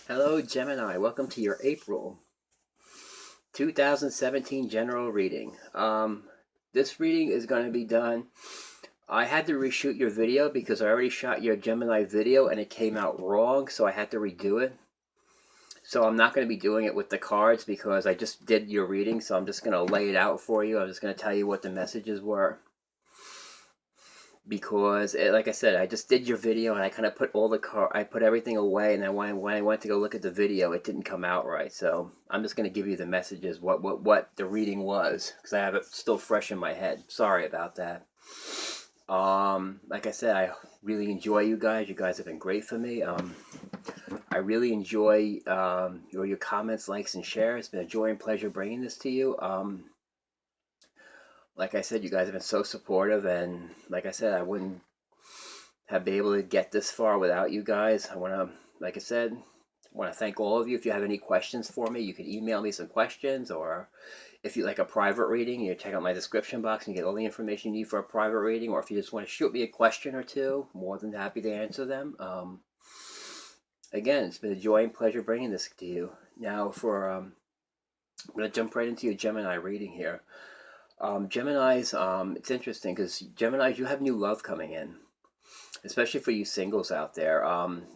Hello, Gemini. Welcome to your April 2017 general reading. This reading is going to be done. I had to reshoot your video because I already shot your Gemini video and it came out wrong, so I had to redo it. So I'm not going to be doing it with the cards because I just did your reading, so I'm just going to lay it out for you. I'm just going to tell you what the messages were. Because like I said, I just did your video and I kind of put I put everything away, and then when I went to go look at the video, it didn't come out right. So I'm just gonna give you the messages, what the reading was, because I have it still fresh in my head. Sorry about that. Like I said, I really enjoy you guys. You guys have been great for me. I really enjoy your comments, likes, and shares. It's been a joy and pleasure bringing this to you. Like I said, you guys have been so supportive, and like I said, I wouldn't have been able to get this far without you guys. Like I said, want to thank all of you. If you have any questions for me, you can email me some questions, or if you like a private reading, you check out my description box and get all the information you need for a private reading, or if you just want to shoot me a question or two, more than happy to answer them. Again, it's been a joy and pleasure bringing this to you. Now I'm going to jump right into your Gemini reading here. Geminis, it's interesting because Geminis, you have new love coming in, especially for you singles out there.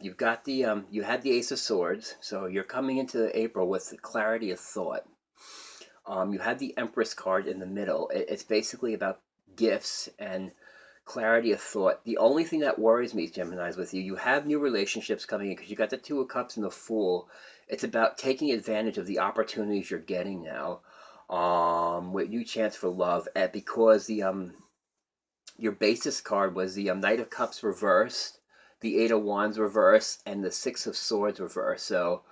You've got you had the Ace of Swords, so you're coming into April with clarity of thought. You had the Empress card in the middle. It's basically about gifts and clarity of thought. The only thing that worries me, Geminis, with you have new relationships coming in because you got the Two of Cups and the Fool. It's about taking advantage of the opportunities you're getting now, with new chance for love, because your basis card was the Knight of Cups reversed, the Eight of Wands reversed, and the Six of Swords reversed. So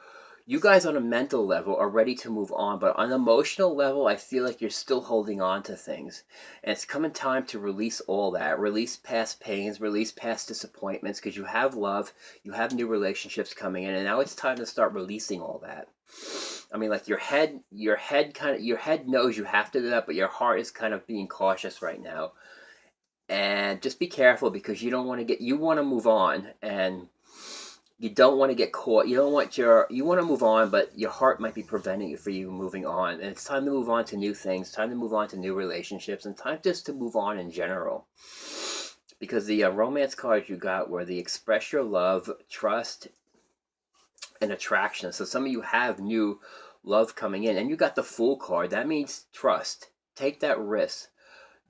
you guys on a mental level are ready to move on, but on an emotional level, I feel like you're still holding on to things. And it's coming time to release all that. Release past pains, release past disappointments, because you have love, you have new relationships coming in, and now it's time to start releasing all that. I mean, like your head knows you have to do that, but your heart is kind of being cautious right now. And just be careful because you want to move on, and you don't want to get caught. You want to move on, but your heart might be preventing you from you moving on. And it's time to move on to new things, time to move on to new relationships, and time just to move on in general. Because the romance cards you got were the express your love, trust, and attraction. So some of you have new love coming in, and you got the Fool card. That means trust. Take that risk.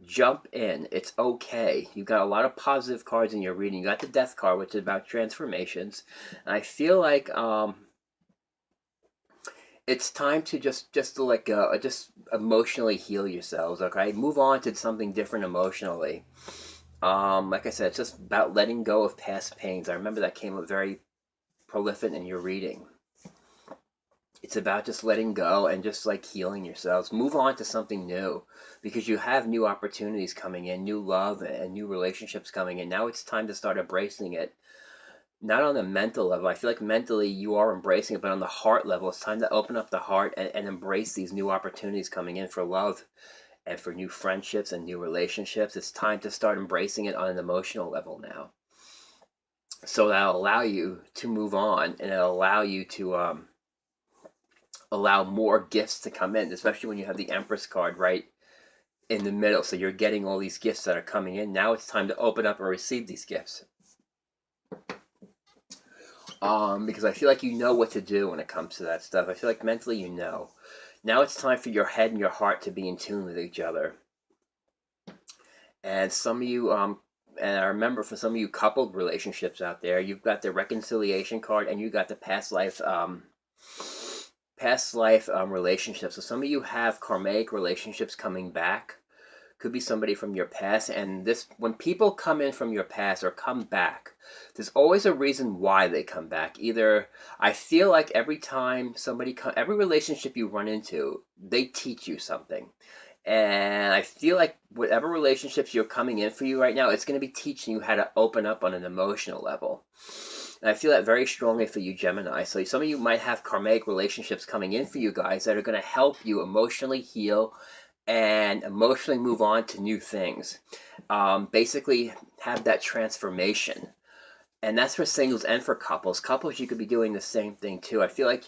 Jump in. It's okay. You got a lot of positive cards in your reading. You got the Death card, which is about transformations. And I feel like it's time to just to let go, just emotionally heal yourselves. Okay, move on to something different emotionally. Like I said, it's just about letting go of past pains. I remember that came up very prolific in your reading. It's about just letting go and just like healing yourselves. Move on to something new because you have new opportunities coming in, new love and new relationships coming in. Now it's time to start embracing it. Not on the mental level. I feel like mentally you are embracing it, but on the heart level, it's time to open up the heart and embrace these new opportunities coming in for love and for new friendships and new relationships. It's time to start embracing it on an emotional level now. So that'll allow you to move on, and it'll allow you to allow more gifts to come in, especially when you have the Empress card right in the middle. So you're getting all these gifts that are coming in. Now it's time to open up and receive these gifts. Because I feel like you know what to do when it comes to that stuff. I feel like mentally you know. Now it's time for your head and your heart to be in tune with each other. And some of you, and I remember for some of you coupled relationships out there, you've got the reconciliation card and you got the past life relationships. So some of you have karmic relationships coming back. Could be somebody from your past, and when people come in from your past or come back, there's always a reason why they come back. Either I feel like every time every relationship you run into, they teach you something. And I feel like whatever relationships you're coming in for you right now, it's going to be teaching you how to open up on an emotional level. And I feel that very strongly for you, Gemini. So some of you might have karmic relationships coming in for you guys that are going to help you emotionally heal and emotionally move on to new things. Basically, have that transformation. And that's for singles and for couples. Couples, you could be doing the same thing too. I feel like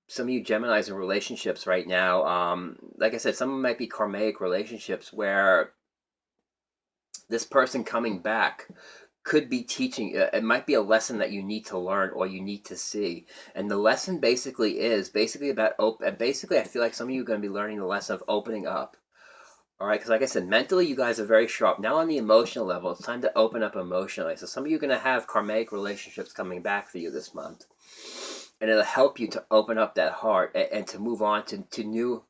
some of you Geminis in relationships right now, like I said, some of them might be karmic relationships where this person coming back could be teaching. It might be a lesson that you need to learn or you need to see. And the lesson basically is basically about basically, I feel like some of you are going to be learning the lesson of opening up. All right, because like I said, mentally you guys are very sharp. Now on the emotional level, it's time to open up emotionally. So some of you are going to have karmic relationships coming back for you this month, and it'll help you to open up that heart and to move on to new,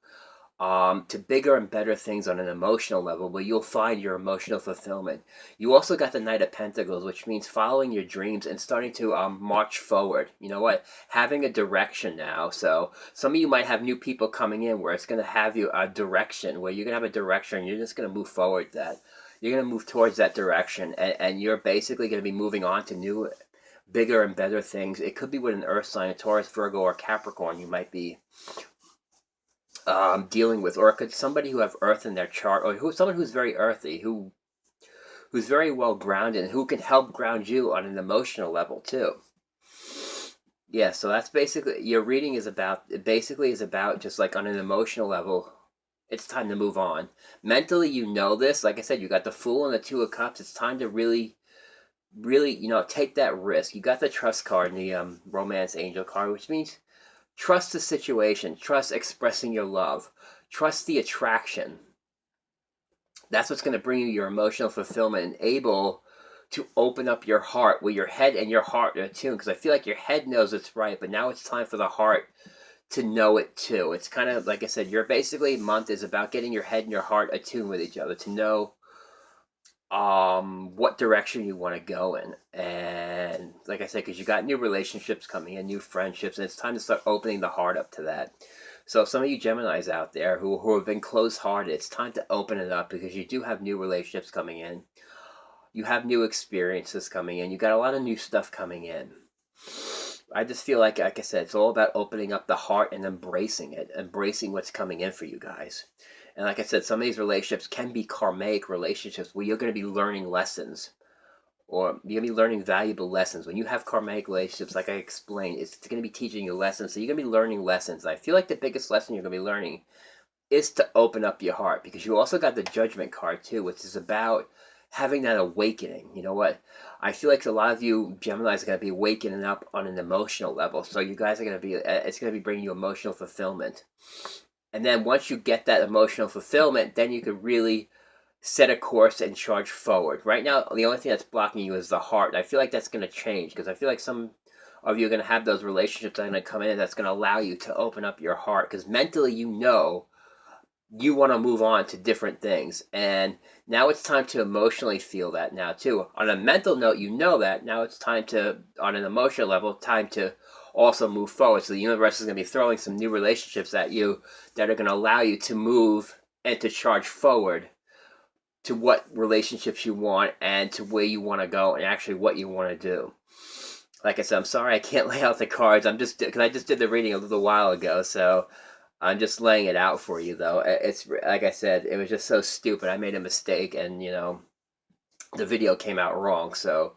to bigger and better things on an emotional level where you'll find your emotional fulfillment. You also got the Knight of Pentacles, which means following your dreams and starting to march forward. You know what? Having a direction now. So some of you might have new people coming in where it's going to have you a direction, where you're going to have a direction and you're just going to move forward that. You're going to move towards that direction, and you're basically going to be moving on to new, bigger and better things. It could be with an earth sign, a Taurus, Virgo, or Capricorn you might be dealing with, or it could somebody who have earth in their chart, or someone who's very earthy, who's very well grounded, and who can help ground you on an emotional level too. Yeah, so that's basically your reading is about. It basically is about just like on an emotional level. It's time to move on. Mentally, you know this. Like I said, you got the Fool and the Two of Cups. It's time to really, really, take that risk. You got the Trust card and the Romance Angel card, which means trust the situation, trust expressing your love, trust the attraction. That's what's going to bring you your emotional fulfillment and able to open up your heart where your head and your heart are attuned. Because I feel like your head knows it's right, but now it's time for the heart to know it too. It's kind of like I said, your basically month is about getting your head and your heart attuned with each other to know what direction you want to go in. And like I said, because you got new relationships coming in, new friendships, and it's time to start opening the heart up to that. So some of you Geminis out there who have been close-hearted, it's time to open it up because you do have new relationships coming in. You have new experiences coming in. You got a lot of new stuff coming in. I just feel like I said, it's all about opening up the heart and embracing it, embracing what's coming in for you guys. And like I said, some of these relationships can be karmic relationships where you're going to be learning lessons, or you're going to be learning valuable lessons. When you have karmic relationships, like I explained, it's going to be teaching you lessons. So you're going to be learning lessons. And I feel like the biggest lesson you're going to be learning is to open up your heart, because you also got the Judgment card too, which is about having that awakening. You know what? I feel like a lot of you Geminis are going to be wakening up on an emotional level. So you guys are going to be, it's going to be bringing you emotional fulfillment. And then once you get that emotional fulfillment, then you could really set a course and charge forward. Right now, the only thing that's blocking you is the heart. And I feel like that's going to change, because I feel like some of you are going to have those relationships that are going to come in that's going to allow you to open up your heart, because mentally you know you want to move on to different things. And now it's time to emotionally feel that now too. On a mental note, you know that. Now it's time to, on an emotional level, time to also move forward. So the universe is going to be throwing some new relationships at you that are going to allow you to move and to charge forward to what relationships you want and to where you want to go and actually what you want to do. Like I said, I'm sorry I can't lay out the cards. I'm just, because I just did the reading a little while ago, so I'm just laying it out for you, though. It's like I said, it was just so stupid. I made a mistake, and the video came out wrong. So,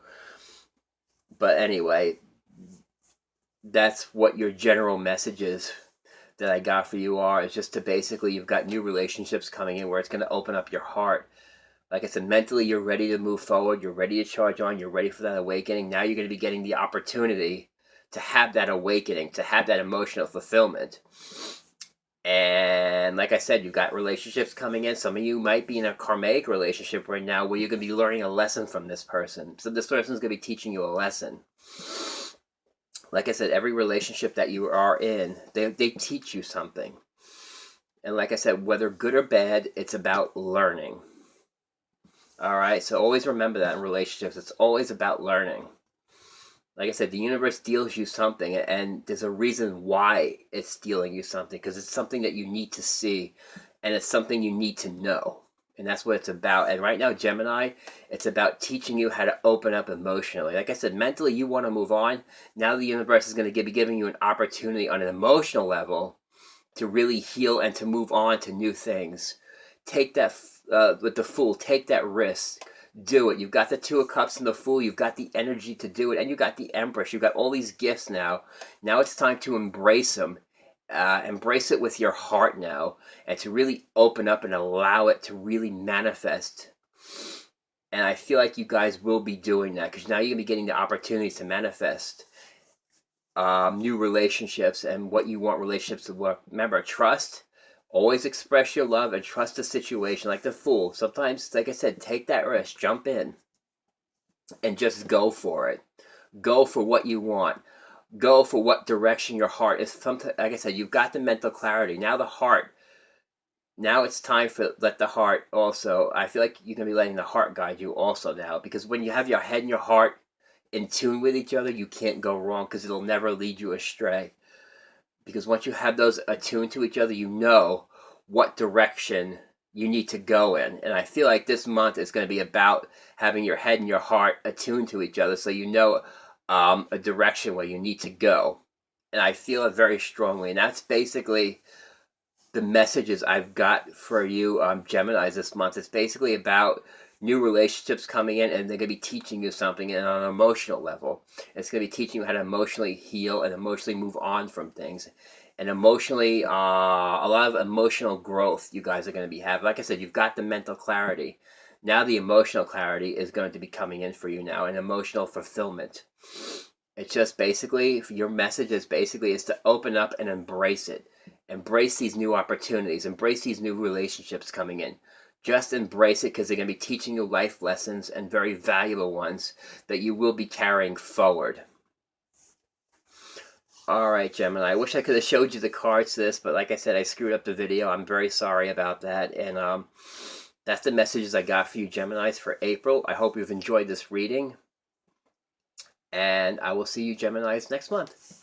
but anyway, that's what your general messages that I got for you are. Is just to basically, you've got new relationships coming in where it's going to open up your heart. Like I said, mentally, you're ready to move forward. You're ready to charge on. You're ready for that awakening. Now you're going to be getting the opportunity to have that awakening, to have that emotional fulfillment. And like I said, you've got relationships coming in. Some of you might be in a karmic relationship right now where you're going to be learning a lesson from this person. So this person's going to be teaching you a lesson. Like I said, every relationship that you are in, they teach you something. And like I said, whether good or bad, it's about learning. All right, so always remember that in relationships. It's always about learning. Like I said, the universe deals you something, and there's a reason why it's dealing you something, because it's something that you need to see, and it's something you need to know. And that's what it's about. And right now, Gemini, it's about teaching you how to open up emotionally. Like I said, mentally, you want to move on. Now the universe is going to be giving you an opportunity on an emotional level to really heal and to move on to new things. Take that, with the Fool, take that risk. Do it. You've got the Two of Cups and the Fool. You've got the energy to do it. And you got the Empress. You've got all these gifts now. Now it's time to embrace them. Embrace it with your heart now. And to really open up and allow it to really manifest. And I feel like you guys will be doing that. Because now you're going to be getting the opportunities to manifest new relationships and what you want relationships to work. Remember, trust. Always express your love and trust the situation like the Fool. Sometimes, like I said, take that risk, jump in, and just go for it. Go for what you want. Go for what direction your heart is. Sometimes, like I said, you've got the mental clarity. Now the heart. Now it's time for let the heart also. I feel like you're gonna be letting the heart guide you also now, because when you have your head and your heart in tune with each other, you can't go wrong because it'll never lead you astray. Because once you have those attuned to each other, you know what direction you need to go in. And I feel like this month is going to be about having your head and your heart attuned to each other so you know a direction where you need to go. And I feel it very strongly. And that's basically the messages I've got for you, Geminis, this month. It's basically about new relationships coming in, and they're going to be teaching you something on an emotional level. It's going to be teaching you how to emotionally heal and emotionally move on from things. And emotionally, a lot of emotional growth you guys are going to be having. Like I said, you've got the mental clarity. Now the emotional clarity is going to be coming in for you now, and emotional fulfillment. It's just basically, your message is basically is to open up and embrace it. Embrace these new opportunities. Embrace these new relationships coming in. Just embrace it because they're going to be teaching you life lessons and very valuable ones that you will be carrying forward. Alright, Gemini. I wish I could have showed you the cards to this, but like I said, I screwed up the video. I'm very sorry about that. And that's the messages I got for you, Geminis, for April. I hope you've enjoyed this reading. And I will see you, Geminis, next month.